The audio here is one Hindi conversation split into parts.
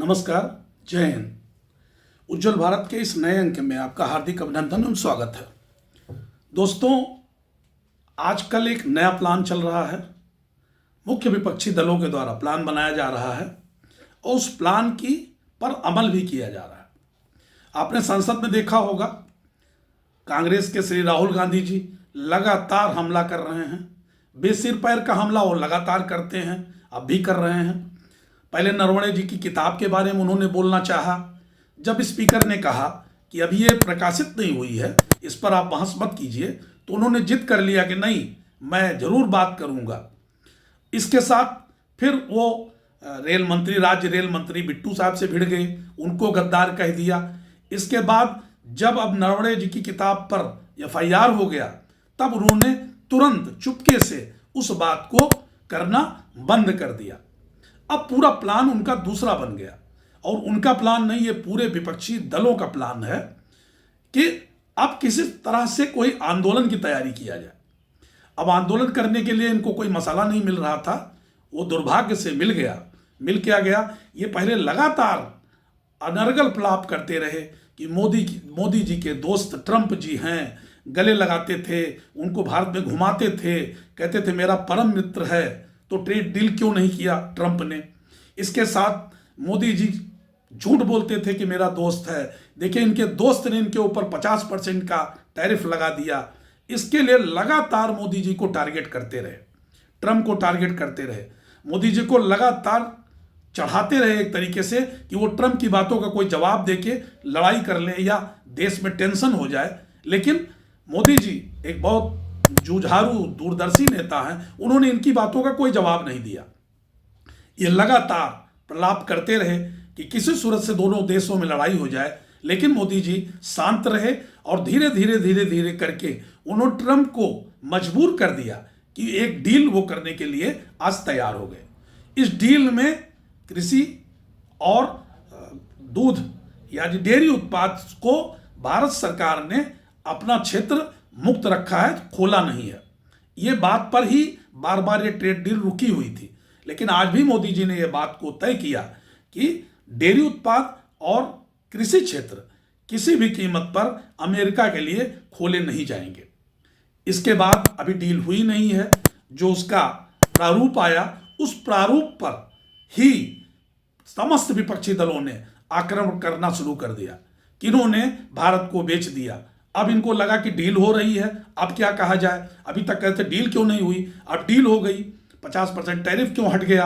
नमस्कार, जय हिंद। उज्जवल भारत के इस नए अंक में आपका हार्दिक अभिनंदन एवं स्वागत है। दोस्तों, आजकल एक नया प्लान चल रहा है। मुख्य विपक्षी दलों के द्वारा प्लान बनाया जा रहा है और उस प्लान की पर अमल भी किया जा रहा है। आपने संसद में देखा होगा, कांग्रेस के श्री राहुल गांधी जी लगातार हमला कर रहे हैं। बेसिर पैर का हमला वो लगातार करते हैं, अब भी कर रहे हैं। पहले नरवणे जी की किताब के बारे में उन्होंने बोलना चाहा। जब स्पीकर ने कहा कि अभी ये प्रकाशित नहीं हुई है, इस पर आप बहस मत कीजिए, तो उन्होंने जिद कर लिया कि नहीं, मैं जरूर बात करूंगा। इसके साथ फिर वो राज्य रेल मंत्री बिट्टू साहब से भिड़ गए, उनको गद्दार कह दिया। इसके बाद जब अब नरवणे जी की किताब पर FIR हो गया, तब उन्होंने तुरंत चुपके से उस बात को करना बंद कर दिया। अब पूरा प्लान उनका दूसरा बन गया, और उनका प्लान नहीं, ये पूरे विपक्षी दलों का प्लान है कि अब किसी तरह से कोई आंदोलन की तैयारी किया जाए। अब आंदोलन करने के लिए इनको कोई मसाला नहीं मिल रहा था, वो दुर्भाग्य से मिल गया। मिल क्या गया, ये पहले लगातार अनर्गल प्रलाप करते रहे कि मोदी जी के दोस्त ट्रंप जी हैं, गले लगाते थे, उनको भारत में घुमाते थे, कहते थे मेरा परम मित्र है, तो ट्रेड डील क्यों नहीं किया ट्रंप ने। इसके साथ मोदी जी झूठ बोलते थे कि मेरा दोस्त है। देखिए, इनके दोस्त ने इनके ऊपर 50% का टैरिफ लगा दिया। इसके लिए लगातार मोदी जी को टारगेट करते रहे, ट्रंप को टारगेट करते रहे, मोदी जी को लगातार चढ़ाते रहे एक तरीके से कि वो ट्रंप की बातों का कोई जवाब देके लड़ाई कर ले या देश में टेंशन हो जाए। लेकिन मोदी जी एक बहुत जुझारू दूरदर्शी नेता हैं, उन्होंने इनकी बातों का कोई जवाब नहीं दिया। ये लगातार प्रलाप करते रहे कि किसी सूरत से दोनों देशों में लड़ाई हो जाए, लेकिन मोदी जी शांत रहे और धीरे धीरे करके उन्होंने ट्रंप को मजबूर कर दिया कि एक डील वो करने के लिए आज तैयार हो गए। इस डील में कृषि और दूध यानी डेयरी उत्पाद को भारत सरकार ने अपना क्षेत्र मुक्त रखा है, खोला नहीं है। ये बात पर ही बार बार ये ट्रेड डील रुकी हुई थी, लेकिन आज भी मोदी जी ने यह बात को तय किया कि डेयरी उत्पाद और कृषि क्षेत्र किसी भी कीमत पर अमेरिका के लिए खोले नहीं जाएंगे। इसके बाद अभी डील हुई नहीं है। जो उसका प्रारूप आया, उस प्रारूप पर ही समस्त विपक्षी दलों ने आक्रमण करना शुरू कर दिया। किन्होंने भारत को बेच दिया। अब इनको लगा कि डील हो रही है, अब क्या कहा जाए। अभी तक कहते डील क्यों नहीं हुई, अब डील हो गई, 50% टैरिफ क्यों हट गया।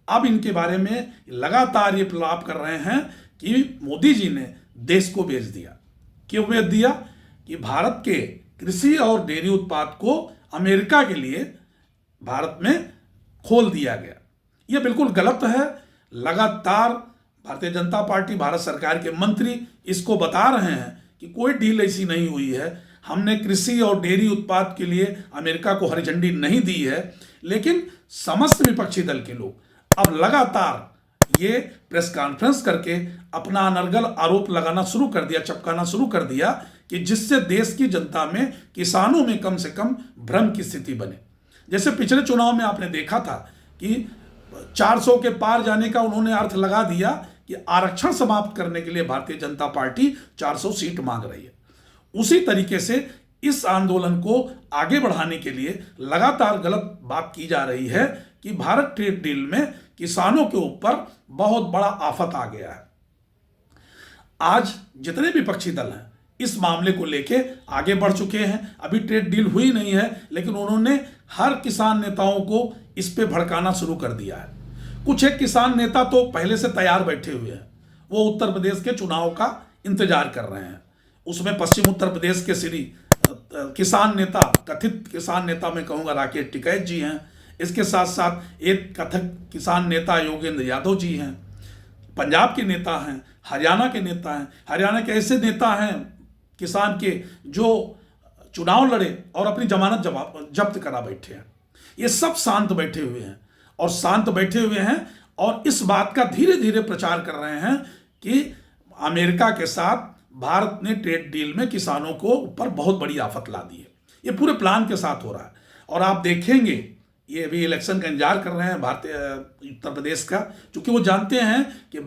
अब इनके बारे में लगातार ये प्रलाप कर रहे हैं कि मोदी जी ने देश को बेच दिया। क्यों बेच दिया? कि भारत के कृषि और डेयरी उत्पाद को अमेरिका के लिए भारत में खोल दिया गया। ये बिल्कुल गलत है। लगातार भारतीय जनता पार्टी, भारत सरकार के मंत्री इसको बता रहे हैं कि कोई डील ऐसी नहीं हुई है, हमने कृषि और डेयरी उत्पाद के लिए अमेरिका को हरी झंडी नहीं दी है। लेकिन समस्त विपक्षी दल के लोग अब लगातार ये प्रेस कॉन्फ्रेंस करके अपना अनर्गल आरोप लगाना शुरू कर दिया, चपकाना शुरू कर दिया, कि जिससे देश की जनता में, किसानों में कम से कम भ्रम की स्थिति बने। जैसे पिछले चुनाव में आपने देखा था कि 400 के पार जाने का उन्होंने अर्थ लगा दिया कि आरक्षण समाप्त करने के लिए भारतीय जनता पार्टी 400 सीट मांग रही है। उसी तरीके से इस आंदोलन को आगे बढ़ाने के लिए लगातार गलत बात की जा रही है कि भारत ट्रेड डील में किसानों के ऊपर बहुत बड़ा आफत आ गया है। आज जितने विपक्षी दल हैं इस मामले को लेके आगे बढ़ चुके हैं। अभी ट्रेड डील हुई नहीं है, लेकिन उन्होंने हर किसान नेताओं को इस पे भड़काना शुरू कर दिया है। कुछ एक किसान नेता तो पहले से तैयार बैठे हुए हैं, वो उत्तर प्रदेश के चुनाव का इंतजार कर रहे हैं। उसमें पश्चिम उत्तर प्रदेश के श्री किसान नेता, कथित किसान नेता मैं कहूँगा, राकेश टिकैत जी हैं। इसके साथ साथ एक कथित किसान नेता योगेंद्र यादव जी हैं। पंजाब के नेता हैं, हरियाणा के नेता हैं। हरियाणा के ऐसे नेता हैं किसान के जो चुनाव लड़े और अपनी जमानत जब्त करा बैठे हैं। ये सब शांत बैठे हुए हैं और इस बात का धीरे धीरे प्रचार कर रहे हैं कि अमेरिका के साथ भारत ने ट्रेड डील में किसानों को ऊपर बहुत बड़ी आफत ला दी है। ये पूरे प्लान के साथ हो रहा है। और आप देखेंगे ये अभी इलेक्शन का इंतजार कर रहे हैं भारतीय उत्तर प्रदेश का, क्योंकि वो जानते हैं कि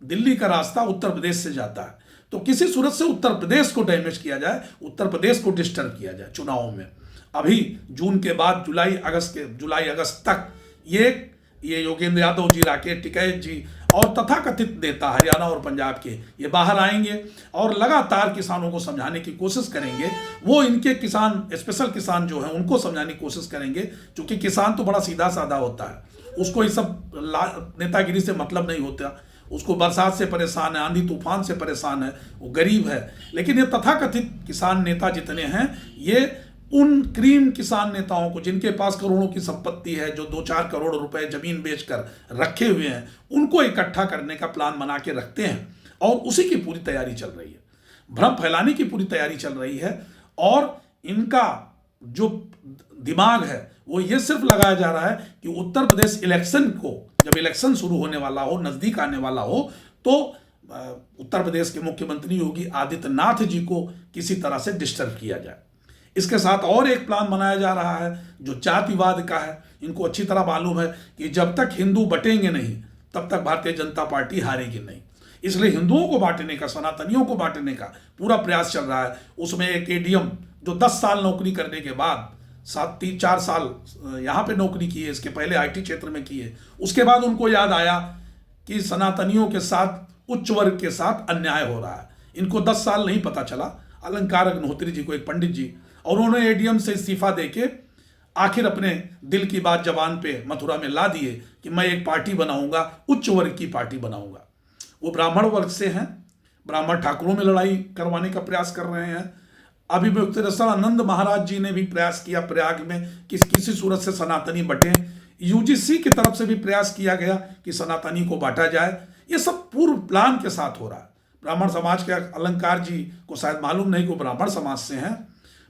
दिल्ली का रास्ता उत्तर प्रदेश से जाता है। तो किसी सूरत से उत्तर प्रदेश को डैमेज किया जाए, उत्तर प्रदेश को डिस्टर्ब किया जाए चुनावों में। अभी जून के बाद जुलाई अगस्त तक ये योगेंद्र यादव जी, राकेश टिकैत जी और तथाकथित नेता हरियाणा और पंजाब के, ये बाहर आएंगे और लगातार किसानों को समझाने की कोशिश करेंगे। वो इनके किसान, स्पेशल किसान जो हैं, उनको समझाने की कोशिश करेंगे, क्योंकि किसान तो बड़ा सीधा साधा होता है, उसको ये सब नेतागिरी से मतलब नहीं होता। उसको बरसात से परेशान है, आंधी तूफान से परेशान है, वो गरीब है। लेकिन ये तथाकथित किसान नेता जितने हैं, ये उन क्रीम किसान नेताओं को, जिनके पास करोड़ों की संपत्ति है, जो 2-4 करोड़ रुपए जमीन बेचकर रखे हुए हैं, उनको इकट्ठा करने का प्लान बना के रखते हैं और उसी की पूरी तैयारी चल रही है। भ्रम फैलाने की पूरी तैयारी चल रही है और इनका जो दिमाग है वो ये सिर्फ लगाया जा रहा है कि उत्तर प्रदेश इलेक्शन को, जब इलेक्शन शुरू होने वाला हो, नजदीक आने वाला हो, तो उत्तर प्रदेश के मुख्यमंत्री योगी आदित्यनाथ जी को किसी तरह से डिस्टर्ब किया जाए। इसके साथ और एक प्लान बनाया जा रहा है जो जातिवाद का है। इनको अच्छी तरह मालूम है कि जब तक हिंदू बटेंगे नहीं, तब तक भारतीय जनता पार्टी हारेगी नहीं। इसलिए हिंदुओं को बांटने का, सनातनियों को बांटने का पूरा प्रयास चल रहा है। उसमें एक एडीएम जो 10 साल नौकरी करने के बाद 4 साल यहाँ पे नौकरी की है, इसके पहले आईटी क्षेत्र में की है, उसके बाद उनको याद आया कि सनातनियों के साथ, उच्च वर्ग के साथ अन्याय हो रहा है। इनको 10 साल नहीं पता चला। अलंकार अग्निहोत्री जी को, एक पंडित जी, और उन्होंने एडीएम से इस्तीफा देके आखिर अपने दिल की बात जबान पे मथुरा में ला दिए कि मैं एक पार्टी बनाऊंगा, उच्च वर्ग की पार्टी बनाऊंगा। वो ब्राह्मण वर्ग से हैं, ब्राह्मण ठाकुरों में लड़ाई करवाने का प्रयास कर रहे हैं। अभी मुक्तेश्वर आनंद महाराज जी ने भी प्रयास किया प्रयाग में कि किसी सूरत से सनातनी बटे। यूजीसी की तरफ से भी प्रयास किया गया कि सनातनी को बांटा जाए। ये सब पूर्व प्लान के साथ हो रहा है। ब्राह्मण समाज के अलंकार जी को शायद मालूम नहीं कि वो ब्राह्मण समाज से हैं।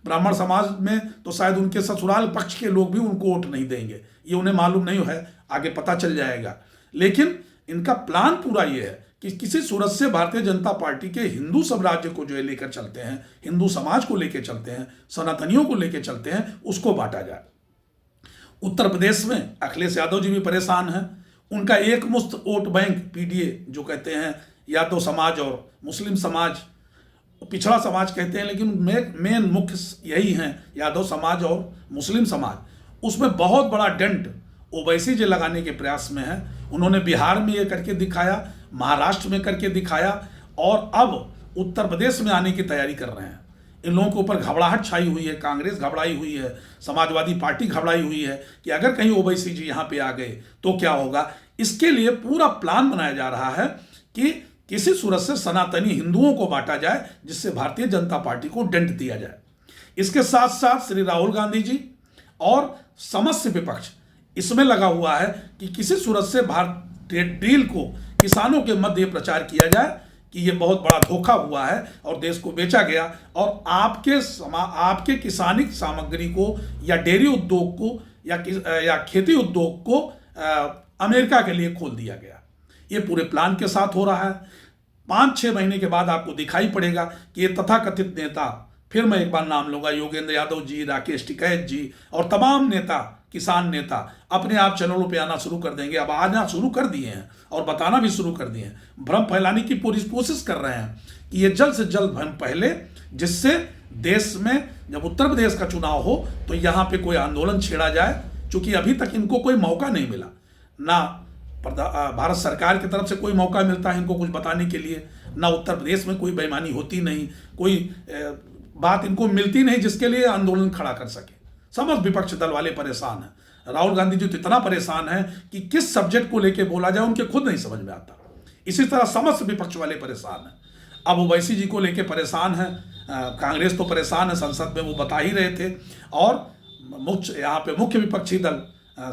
ब्राह्मण समाज में तो शायद उनके ससुराल पक्ष के लोग भी उनको वोट नहीं देंगे, ये उन्हें मालूम नहीं है, आगे पता चल जाएगा। लेकिन इनका प्लान पूरा ये है कि किसी सूरत से भारतीय जनता पार्टी के हिंदू साम्राज्य को जो लेकर चलते हैं, हिंदू समाज को लेकर चलते हैं, सनातनियों को लेकर चलते हैं, उसको बांटा जाए। उत्तर प्रदेश में अखिलेश यादव जी भी परेशान हैं। उनका एक मुश्त वोट बैंक पीडीए जो कहते हैं, यादव समाज और मुस्लिम समाज, पिछड़ा समाज कहते हैं, लेकिन मेन मुख्य यही हैं, यादव समाज और मुस्लिम समाज। उसमें बहुत बड़ा डेंट ओवैसी जी लगाने के प्रयास में है। उन्होंने बिहार में ये करके दिखाया, महाराष्ट्र में करके दिखाया और अब उत्तर प्रदेश में आने की तैयारी कर रहे हैं। इन लोगों के ऊपर घबराहट छाई हुई है, कांग्रेस घबराई हुई है, समाजवादी पार्टी घबराई हुई है कि अगर कहीं ओवैसी जी यहाँ पे आ गए तो क्या होगा। इसके लिए पूरा प्लान बनाया जा रहा है कि किसी सूरत से सनातनी हिंदुओं को बांटा जाए, जिससे भारतीय जनता पार्टी को डेंट दिया जाए। इसके साथ साथ श्री राहुल गांधी जी और समस्त विपक्ष इसमें लगा हुआ है कि किसी सूरत से भारतीय डील को किसानों के मध्य प्रचार किया जाए कि ये बहुत बड़ा धोखा हुआ है और देश को बेचा गया, और आपके किसानिक सामग्री को या डेयरी उद्योग को या खेती उद्योग को अमेरिका के लिए खोल दिया गया। ये पूरे प्लान के साथ हो रहा है। 5-6 महीने के बाद आपको दिखाई पड़ेगा कि ये तथाकथित नेता, फिर मैं एक बार नाम लूंगा, योगेंद्र यादव जी, राकेश टिकैत जी और तमाम नेता, किसान नेता अपने आप चैनलों पे आना शुरू कर देंगे। अब आना शुरू कर दिए हैं और बताना भी शुरू कर दिए हैं। भ्रम फैलाने की पूरी कोशिश कर रहे हैं कि ये जल्द से जल्द भ्रम फैले, जिससे देश में जब उत्तर प्रदेश का चुनाव हो तो यहाँ पे कोई आंदोलन छेड़ा जाए। चूंकि अभी तक इनको कोई मौका नहीं मिला, ना भारत सरकार की तरफ से कोई मौका मिलता है इनको कुछ बताने के लिए, ना उत्तर प्रदेश में कोई बेईमानी होती नहीं, कोई बात इनको मिलती नहीं जिसके लिए आंदोलन खड़ा कर सके। समस्त विपक्ष दल वाले परेशान हैं। राहुल गांधी जी तो इतना परेशान है कि किस सब्जेक्ट को लेके बोला जाए उनके खुद नहीं समझ में आता। इसी तरह समस्त विपक्ष वाले परेशान हैं। अब ओवैसी जी को लेके परेशान है, कांग्रेस तो परेशान है, संसद में वो बता ही रहे थे, और यहाँ पे मुख्य विपक्षी दल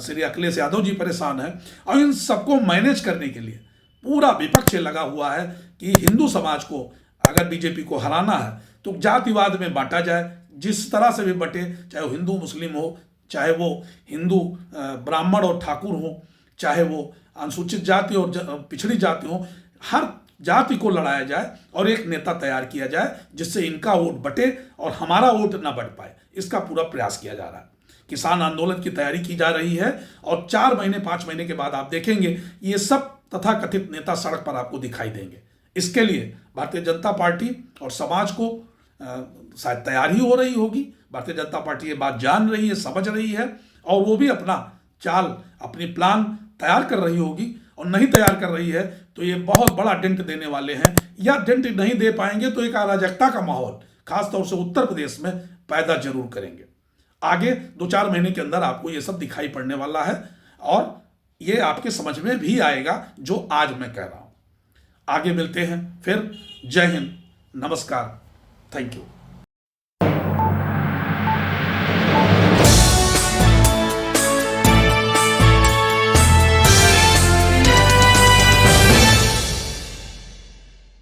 श्री अखिलेश यादव जी परेशान है। और इन सबको मैनेज करने के लिए पूरा विपक्ष लगा हुआ है कि हिंदू समाज को अगर बीजेपी को हराना है तो जातिवाद में बांटा जाए, जिस तरह से भी बटे, चाहे वो हिंदू मुस्लिम हो, चाहे वो हिंदू ब्राह्मण और ठाकुर हो, चाहे वो अनुसूचित जाति और पिछड़ी जाति हो, हर जाति को लड़ाया जाए और एक नेता तैयार किया जाए जिससे इनका वोट बटे और हमारा वोट ना बढ़ पाए। इसका पूरा प्रयास किया जा रहा है। किसान आंदोलन की तैयारी की जा रही है और 4 महीने 5 महीने के बाद आप देखेंगे ये सब तथाकथित नेता सड़क पर आपको दिखाई देंगे। इसके लिए भारतीय जनता पार्टी और समाज को शायद तैयार ही हो रही होगी। भारतीय जनता पार्टी ये बात जान रही है, समझ रही है और वो भी अपना चाल, अपनी प्लान तैयार कर रही होगी। और नहीं तैयार कर रही है तो ये बहुत बड़ा डेंट देने वाले हैं, या डेंट नहीं दे पाएंगे तो एक अराजकता का माहौल खासतौर से उत्तर प्रदेश में पैदा जरूर करेंगे। आगे 2-4 महीने के अंदर आपको ये सब दिखाई पड़ने वाला है और ये आपके समझ में भी आएगा जो आज मैं कह रहा हूं। आगे मिलते हैं फिर। जय हिंद, नमस्कार, थैंक यू।